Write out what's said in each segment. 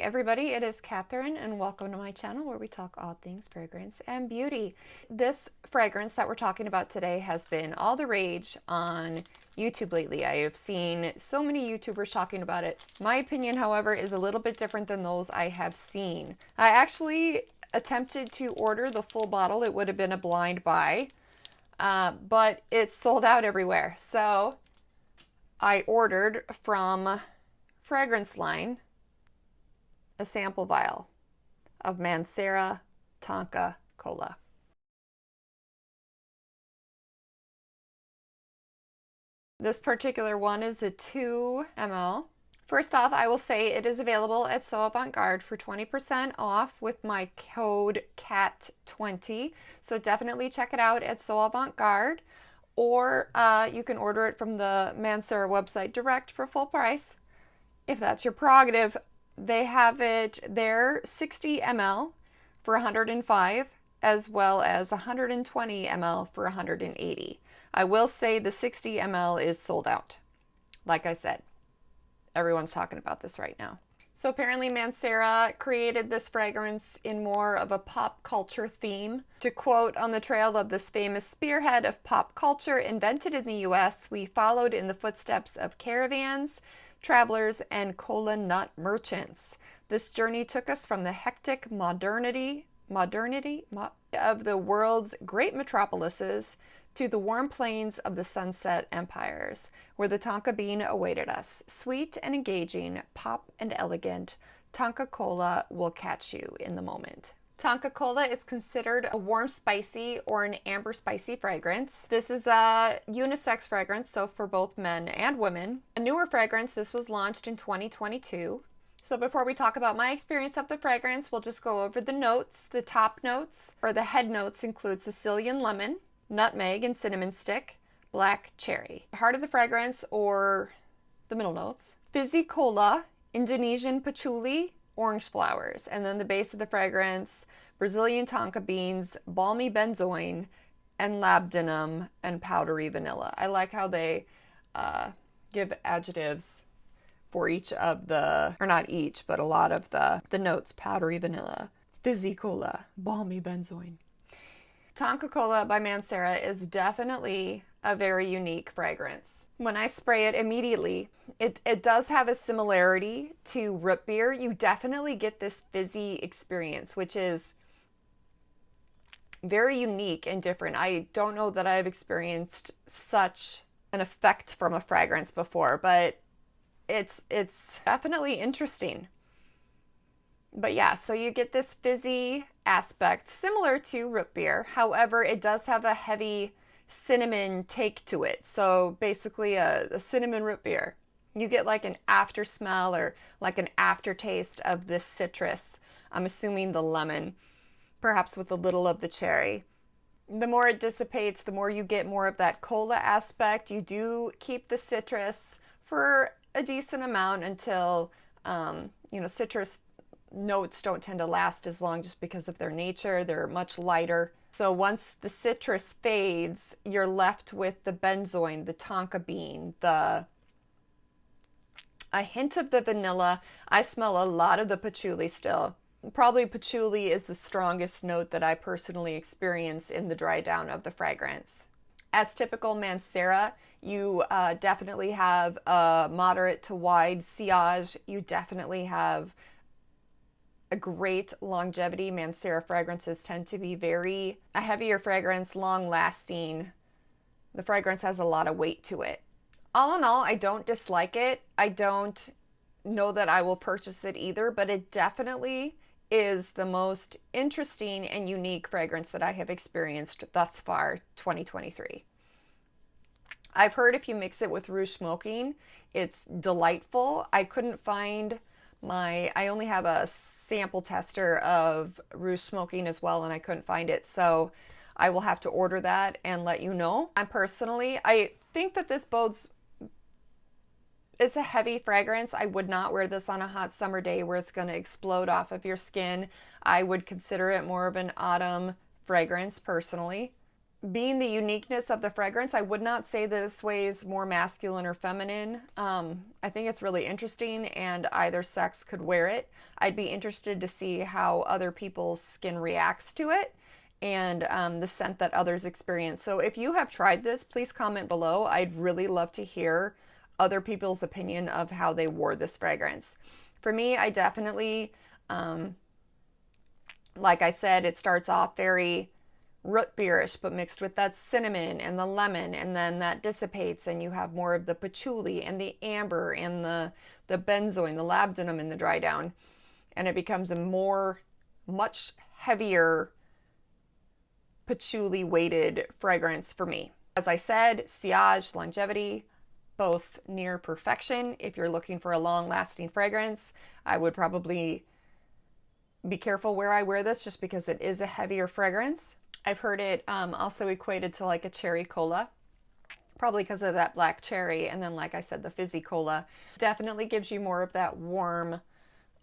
everybody, it is Katherine and welcome to my channel where we talk all things fragrance and beauty. This fragrance that we're talking about today has been all the rage on YouTube lately. I have seen so many YouTubers talking about it. My opinion, however, is a little bit different than those I have seen. I actually attempted to order the full bottle. It would have been a blind buy, but it's sold out everywhere. So I ordered from Fragrance Line a sample vial of Mancera Tonka Cola. This particular one is a 2 ml. First off, I will say it is available at So Avant-Garde for 20% off with my code CAT20. So definitely check it out at So Avant-Garde, or you can order it from the Mancera website direct for full price, if that's your prerogative. They have it there 60 ml for 105, as well as 120 ml for 180. I will say the 60 ml is sold out. Like I said, everyone's talking about this right now. So apparently Mancera created this fragrance in more of a pop culture theme. To quote, "On the trail of this famous spearhead of pop culture invented in the US, we followed in the footsteps of caravans, travelers, and cola nut merchants. This journey took us from the hectic modernity of the world's great metropolises to the warm plains of the sunset empires, where the tonka bean awaited us. Sweet and engaging, pop and elegant, Tonka Cola will catch you in the moment." Tonka Cola is considered a warm spicy or an amber spicy fragrance. This is a unisex fragrance, so for both men and women. A newer fragrance, this was launched in 2022. So before we talk about my experience of the fragrance, we'll just go over the notes. The top notes, or the head notes, include Sicilian lemon, nutmeg and cinnamon stick, black cherry. The heart of the fragrance, or the middle notes, fizzy cola, Indonesian patchouli, orange flowers, and then the base of the fragrance, Brazilian tonka beans, balmy benzoin, and labdanum, and powdery vanilla. I like how they give adjectives for each of the, or not each, but a lot of the notes. Powdery vanilla, fizzy cola, balmy benzoin. Tonka Cola by Mancera is definitely a very unique fragrance. When I spray it immediately, it does have a similarity to root beer. You definitely get this fizzy experience, which is very unique and different. I don't know that I've experienced such an effect from a fragrance before, but it's definitely interesting. But yeah, so you get this fizzy aspect similar to root beer. However, it does have a heavy cinnamon take to it. So basically a cinnamon root beer. You get like an after smell or like an aftertaste of this citrus. I'm assuming the lemon, perhaps with a little of the cherry. The more it dissipates, the more you get more of that cola aspect. You do keep the citrus for a decent amount until, citrus notes don't tend to last as long just because of their nature. They're much lighter. So once the citrus fades, you're left with the benzoin, the tonka bean, a hint of the vanilla. I smell a lot of the patchouli still. Probably patchouli is the strongest note that I personally experience in the dry down of the fragrance. As typical Mancera, you definitely have a moderate to wide sillage. You definitely have a great longevity. Mancera fragrances tend to be a heavier fragrance, long lasting. The fragrance has a lot of weight to it. All in all, I don't dislike it. I don't know that I will purchase it either, but it definitely is the most interesting and unique fragrance that I have experienced thus far, 2023. I've heard if you mix it with Rouge Smoking, it's delightful. I couldn't find I only have a sample tester of Rouge Smoking as well, and I couldn't find it. So I will have to order that and let you know. I think that this it's a heavy fragrance. I would not wear this on a hot summer day where it's going to explode off of your skin. I would consider it more of an autumn fragrance personally. being the uniqueness of the fragrance, I would not say this way is more masculine or feminine. I think it's really interesting and either sex could wear it. I'd be interested to see how other people's skin reacts to it and the scent that others experience. So if you have tried this, please comment below. I'd really love to hear other people's opinion of how they wore this fragrance. For me, I definitely, like I said, it starts off very root beerish, but mixed with that cinnamon and the lemon, and then that dissipates and you have more of the patchouli and the amber and the benzoin, the labdanum in the dry down, and it becomes a much heavier patchouli weighted fragrance for me. As I said, sillage, longevity, both near perfection. If you're looking for a long lasting fragrance, I would probably be careful where I wear this just because it is a heavier fragrance. I've heard it also equated to like a cherry cola, probably because of that black cherry. And then, like I said, the fizzy cola definitely gives you more of that warm,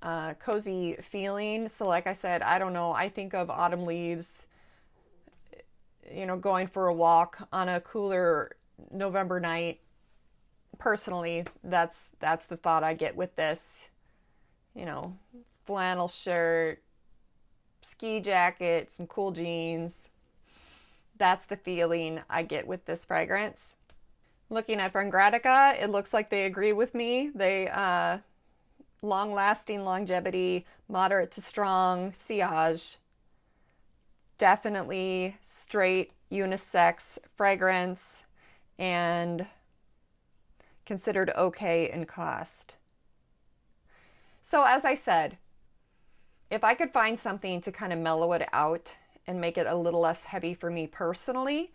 cozy feeling. So like I said, I don't know, I think of autumn leaves, you know, going for a walk on a cooler November night. Personally, that's the thought I get with this. You know, flannel shirt, ski jacket, some cool jeans. That's the feeling I get with this fragrance. Looking at Frangradika, it looks like they agree with me. They long-lasting longevity, moderate to strong sillage, definitely straight unisex fragrance, and considered okay in cost. So as I said, if I could find something to kind of mellow it out and make it a little less heavy for me personally,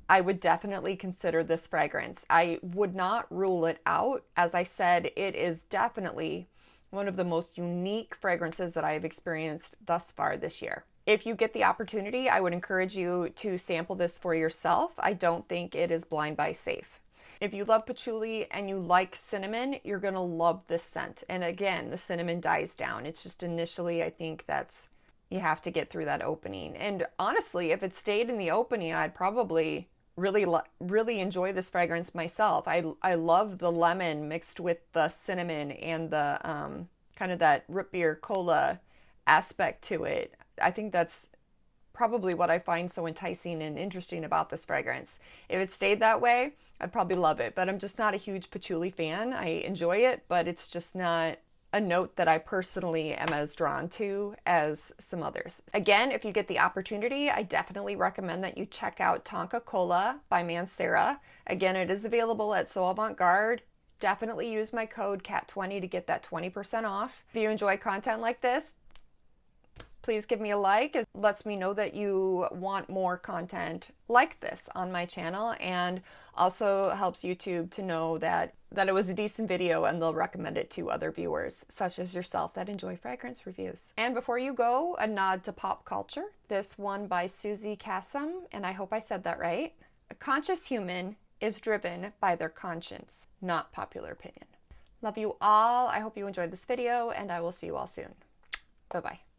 I would definitely consider this fragrance. I would not rule it out. As I said, it is definitely one of the most unique fragrances that I have experienced thus far this year. If you get the opportunity, I would encourage you to sample this for yourself. I don't think it is blind buy safe. If you love patchouli and you like cinnamon, you're going to love this scent. And again, the cinnamon dies down. It's just initially, I think you have to get through that opening. And honestly, if it stayed in the opening, I'd probably really enjoy this fragrance myself. I love the lemon mixed with the cinnamon and the kind of that root beer cola aspect to it. I think that's probably what I find so enticing and interesting about this fragrance. If it stayed that way, I'd probably love it, but I'm just not a huge patchouli fan. I enjoy it, but it's just not a note that I personally am as drawn to as some others. Again, if you get the opportunity, I definitely recommend that you check out Tonka Cola by Mancera. Again, it is available at So Avant Garde. Definitely use my code KAT20 to get that 20% off. If you enjoy content like this, please give me a like. It lets me know that you want more content like this on my channel, and also helps YouTube to know that it was a decent video and they'll recommend it to other viewers, such as yourself, that enjoy fragrance reviews. And before you go, a nod to pop culture. This one by Susie Kassem, and I hope I said that right. A conscious human is driven by their conscience, not popular opinion. Love you all. I hope you enjoyed this video, and I will see you all soon. Bye-bye.